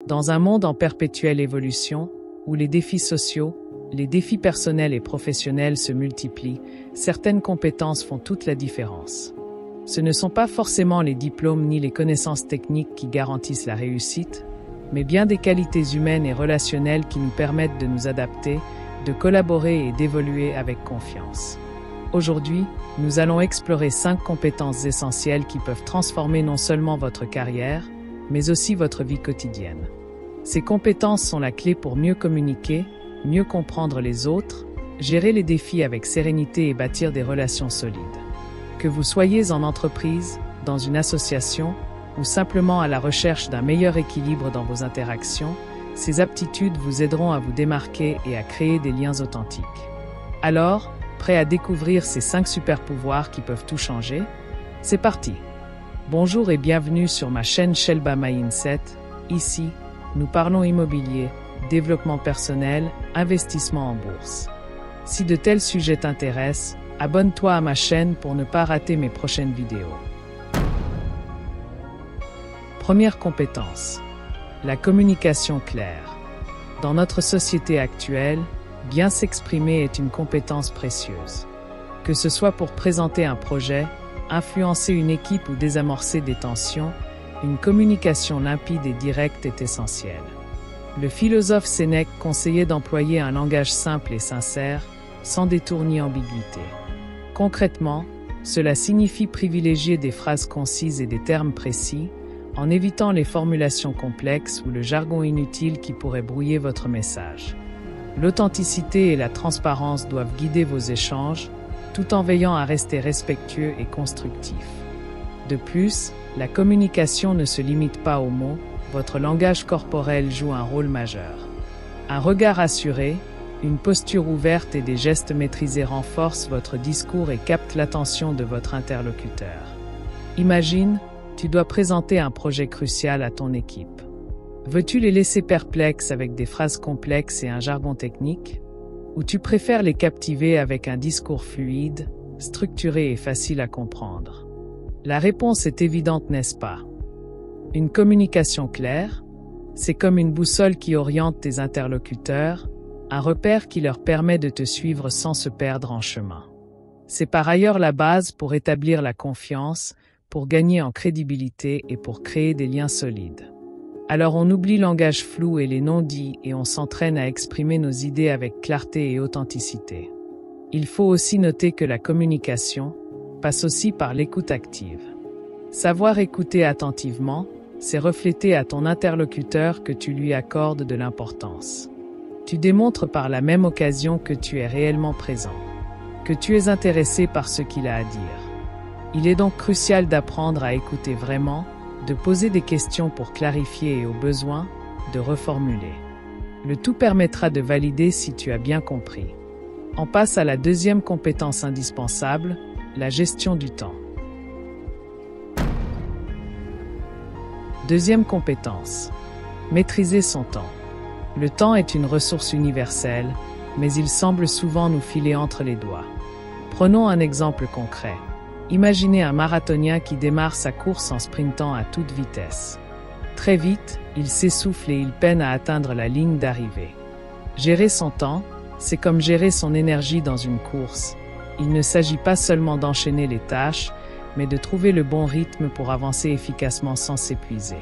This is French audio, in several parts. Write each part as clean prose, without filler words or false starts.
Dans un monde en perpétuelle évolution, où les défis sociaux, les défis personnels et professionnels se multiplient, certaines compétences font toute la différence. Ce ne sont pas forcément les diplômes ni les connaissances techniques qui garantissent la réussite, mais bien des qualités humaines et relationnelles qui nous permettent de nous adapter, de collaborer et d'évoluer avec confiance. Aujourd'hui, nous allons explorer 5 compétences essentielles qui peuvent transformer non seulement votre carrière, mais aussi votre vie quotidienne. Ces compétences sont la clé pour mieux communiquer, mieux comprendre les autres, gérer les défis avec sérénité et bâtir des relations solides. Que vous soyez en entreprise, dans une association, ou simplement à la recherche d'un meilleur équilibre dans vos interactions, ces aptitudes vous aideront à vous démarquer et à créer des liens authentiques. Alors, prêt à découvrir ces 5 super pouvoirs qui peuvent tout changer? C'est parti! Bonjour et bienvenue sur ma chaîne Shelba Mindset. Ici, nous parlons immobilier, développement personnel, investissement en bourse. Si de tels sujets t'intéressent, abonne-toi à ma chaîne pour ne pas rater mes prochaines vidéos. Première compétence, la communication claire. Dans notre société actuelle, bien s'exprimer est une compétence précieuse. Que ce soit pour présenter un projet, influencer une équipe ou désamorcer des tensions, une communication limpide et directe est essentielle. Le philosophe Sénèque conseillait d'employer un langage simple et sincère, sans détour ni ambiguïté. Concrètement, cela signifie privilégier des phrases concises et des termes précis, en évitant les formulations complexes ou le jargon inutile qui pourrait brouiller votre message. L'authenticité et la transparence doivent guider vos échanges, tout en veillant à rester respectueux et constructif. De plus, la communication ne se limite pas aux mots, votre langage corporel joue un rôle majeur. Un regard assuré, une posture ouverte et des gestes maîtrisés renforcent votre discours et captent l'attention de votre interlocuteur. Imagine, tu dois présenter un projet crucial à ton équipe. Veux-tu les laisser perplexes avec des phrases complexes et un jargon technique? Ou tu préfères les captiver avec un discours fluide, structuré et facile à comprendre? La réponse est évidente, n'est-ce pas? Une communication claire, c'est comme une boussole qui oriente tes interlocuteurs, un repère qui leur permet de te suivre sans se perdre en chemin. C'est par ailleurs la base pour établir la confiance, pour gagner en crédibilité et pour créer des liens solides. Alors on oublie le langage flou et les non-dits et on s'entraîne à exprimer nos idées avec clarté et authenticité. Il faut aussi noter que la communication passe aussi par l'écoute active. Savoir écouter attentivement, c'est refléter à ton interlocuteur que tu lui accordes de l'importance. Tu démontres par la même occasion que tu es réellement présent, que tu es intéressé par ce qu'il a à dire. Il est donc crucial d'apprendre à écouter vraiment, de poser des questions pour clarifier et au besoin, de reformuler. Le tout permettra de valider si tu as bien compris. On passe à la deuxième compétence indispensable, la gestion du temps. Deuxième compétence, maîtriser son temps. Le temps est une ressource universelle, mais il semble souvent nous filer entre les doigts. Prenons un exemple concret. Imaginez un marathonien qui démarre sa course en sprintant à toute vitesse. Très vite, il s'essouffle et il peine à atteindre la ligne d'arrivée. Gérer son temps, c'est comme gérer son énergie dans une course. Il ne s'agit pas seulement d'enchaîner les tâches, mais de trouver le bon rythme pour avancer efficacement sans s'épuiser.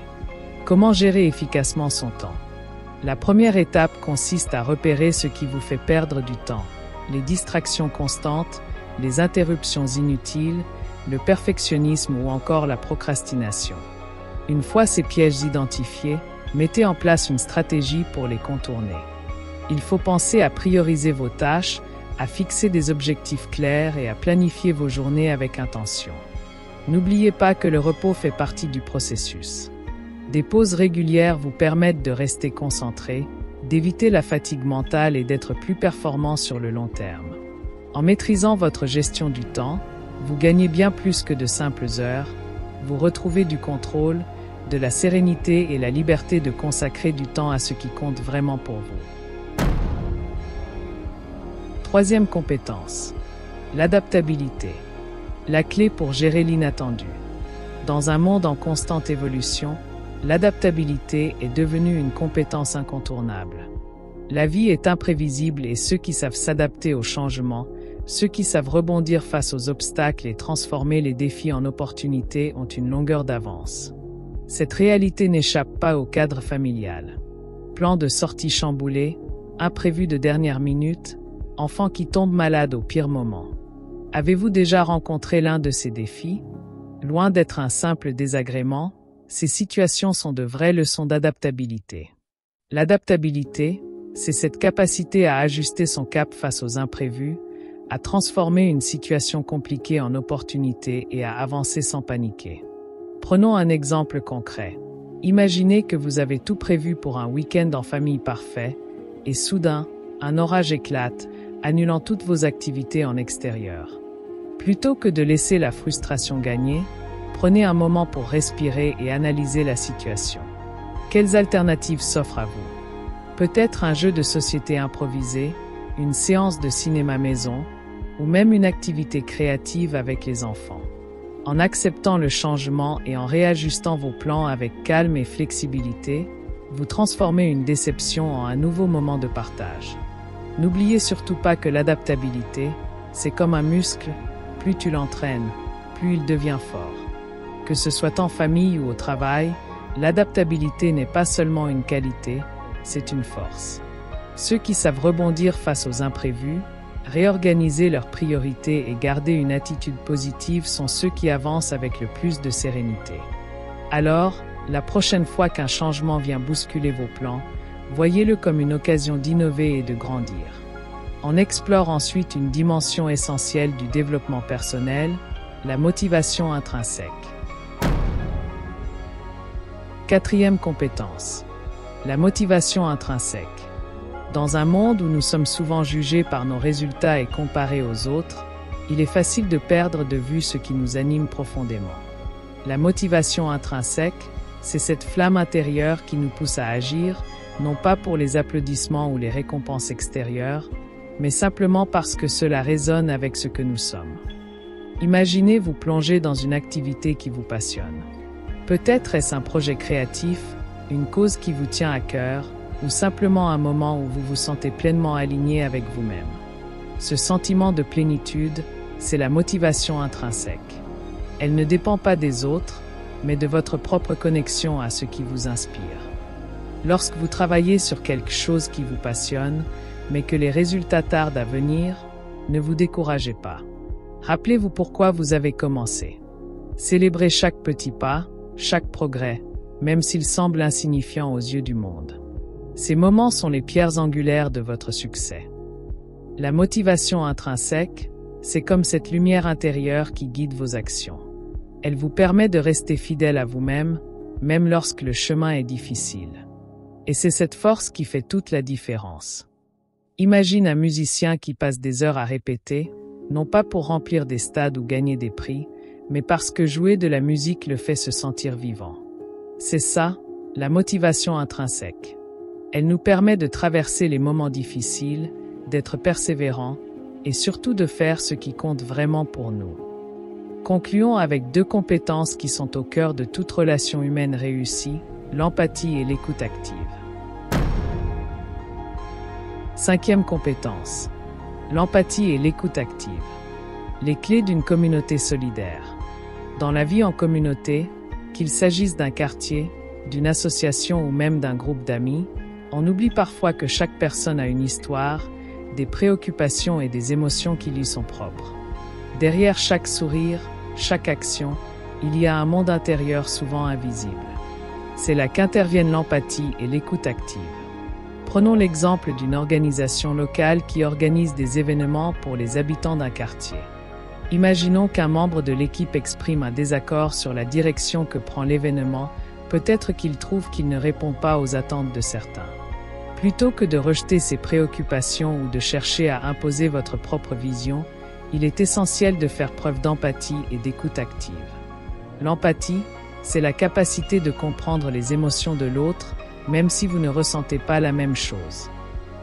Comment gérer efficacement son temps? La première étape consiste à repérer ce qui vous fait perdre du temps, les distractions constantes, les interruptions inutiles, le perfectionnisme ou encore la procrastination. Une fois ces pièges identifiés, mettez en place une stratégie pour les contourner. Il faut penser à prioriser vos tâches, à fixer des objectifs clairs et à planifier vos journées avec intention. N'oubliez pas que le repos fait partie du processus. Des pauses régulières vous permettent de rester concentré, d'éviter la fatigue mentale et d'être plus performant sur le long terme. En maîtrisant votre gestion du temps, vous gagnez bien plus que de simples heures, vous retrouvez du contrôle, de la sérénité et la liberté de consacrer du temps à ce qui compte vraiment pour vous. Troisième compétence, l'adaptabilité. La clé pour gérer l'inattendu. Dans un monde en constante évolution, l'adaptabilité est devenue une compétence incontournable. La vie est imprévisible et ceux qui savent s'adapter aux changements, ceux qui savent rebondir face aux obstacles et transformer les défis en opportunités ont une longueur d'avance. Cette réalité n'échappe pas au cadre familial. Plan de sortie chamboulé, imprévu de dernière minute, enfant qui tombe malade au pire moment. Avez-vous déjà rencontré l'un de ces défis? Loin d'être un simple désagrément, ces situations sont de vraies leçons d'adaptabilité. L'adaptabilité, c'est cette capacité à ajuster son cap face aux imprévus, à transformer une situation compliquée en opportunité et à avancer sans paniquer. Prenons un exemple concret. Imaginez que vous avez tout prévu pour un week-end en famille parfait, et soudain, un orage éclate, annulant toutes vos activités en extérieur. Plutôt que de laisser la frustration gagner, prenez un moment pour respirer et analyser la situation. Quelles alternatives s'offrent à vous? Peut-être un jeu de société improvisé, une séance de cinéma maison, ou même une activité créative avec les enfants. En acceptant le changement et en réajustant vos plans avec calme et flexibilité, vous transformez une déception en un nouveau moment de partage. N'oubliez surtout pas que l'adaptabilité, c'est comme un muscle, plus tu l'entraînes, plus il devient fort. Que ce soit en famille ou au travail, l'adaptabilité n'est pas seulement une qualité, c'est une force. Ceux qui savent rebondir face aux imprévus, réorganiser leurs priorités et garder une attitude positive sont ceux qui avancent avec le plus de sérénité. Alors, la prochaine fois qu'un changement vient bousculer vos plans, voyez-le comme une occasion d'innover et de grandir. On explore ensuite une dimension essentielle du développement personnel, la motivation intrinsèque. Quatrième compétence, la motivation intrinsèque. Dans un monde où nous sommes souvent jugés par nos résultats et comparés aux autres, il est facile de perdre de vue ce qui nous anime profondément. La motivation intrinsèque, c'est cette flamme intérieure qui nous pousse à agir, non pas pour les applaudissements ou les récompenses extérieures, mais simplement parce que cela résonne avec ce que nous sommes. Imaginez vous plonger dans une activité qui vous passionne. Peut-être est-ce un projet créatif, une cause qui vous tient à cœur, ou simplement un moment où vous vous sentez pleinement aligné avec vous-même. Ce sentiment de plénitude, c'est la motivation intrinsèque. Elle ne dépend pas des autres, mais de votre propre connexion à ce qui vous inspire. Lorsque vous travaillez sur quelque chose qui vous passionne, mais que les résultats tardent à venir, ne vous découragez pas. Rappelez-vous pourquoi vous avez commencé. Célébrez chaque petit pas, chaque progrès, même s'il semble insignifiant aux yeux du monde. Ces moments sont les pierres angulaires de votre succès. La motivation intrinsèque, c'est comme cette lumière intérieure qui guide vos actions. Elle vous permet de rester fidèle à vous-même, même lorsque le chemin est difficile. Et c'est cette force qui fait toute la différence. Imagine un musicien qui passe des heures à répéter, non pas pour remplir des stades ou gagner des prix, mais parce que jouer de la musique le fait se sentir vivant. C'est ça, la motivation intrinsèque. Elle nous permet de traverser les moments difficiles, d'être persévérants et surtout de faire ce qui compte vraiment pour nous. Concluons avec 2 compétences qui sont au cœur de toute relation humaine réussie, l'empathie et l'écoute active. 5e compétence, l'empathie et l'écoute active. Les clés d'une communauté solidaire. Dans la vie en communauté, qu'il s'agisse d'un quartier, d'une association ou même d'un groupe d'amis, on oublie parfois que chaque personne a une histoire, des préoccupations et des émotions qui lui sont propres. Derrière chaque sourire, chaque action, il y a un monde intérieur souvent invisible. C'est là qu'interviennent l'empathie et l'écoute active. Prenons l'exemple d'une organisation locale qui organise des événements pour les habitants d'un quartier. Imaginons qu'un membre de l'équipe exprime un désaccord sur la direction que prend l'événement, peut-être qu'il trouve qu'il ne répond pas aux attentes de certains. Plutôt que de rejeter ses préoccupations ou de chercher à imposer votre propre vision, il est essentiel de faire preuve d'empathie et d'écoute active. L'empathie, c'est la capacité de comprendre les émotions de l'autre, même si vous ne ressentez pas la même chose.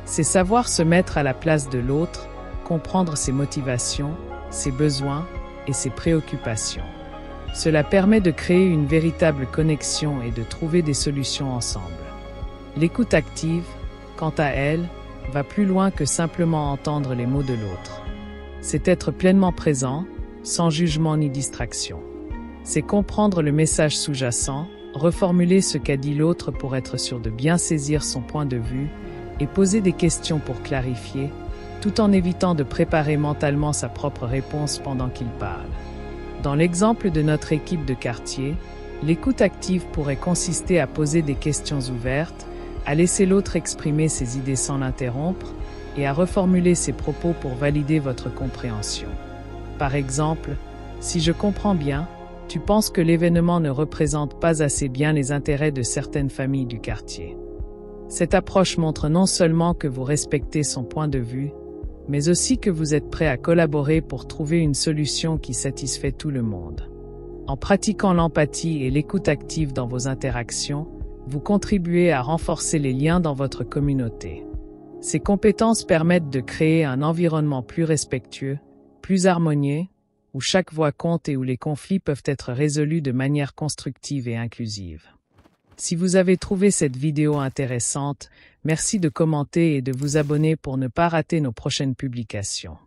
C'est savoir se mettre à la place de l'autre, comprendre ses motivations, ses besoins et ses préoccupations. Cela permet de créer une véritable connexion et de trouver des solutions ensemble. L'écoute active, quant à elle, va plus loin que simplement entendre les mots de l'autre. C'est être pleinement présent, sans jugement ni distraction. C'est comprendre le message sous-jacent, reformuler ce qu'a dit l'autre pour être sûr de bien saisir son point de vue et poser des questions pour clarifier, tout en évitant de préparer mentalement sa propre réponse pendant qu'il parle. Dans l'exemple de notre équipe de quartier, l'écoute active pourrait consister à poser des questions ouvertes, à laisser l'autre exprimer ses idées sans l'interrompre et à reformuler ses propos pour valider votre compréhension. Par exemple, si je comprends bien, tu penses que l'événement ne représente pas assez bien les intérêts de certaines familles du quartier. Cette approche montre non seulement que vous respectez son point de vue, mais aussi que vous êtes prêt à collaborer pour trouver une solution qui satisfait tout le monde. En pratiquant l'empathie et l'écoute active dans vos interactions, vous contribuez à renforcer les liens dans votre communauté. Ces compétences permettent de créer un environnement plus respectueux, plus harmonieux, où chaque voix compte et où les conflits peuvent être résolus de manière constructive et inclusive. Si vous avez trouvé cette vidéo intéressante, merci de commenter et de vous abonner pour ne pas rater nos prochaines publications.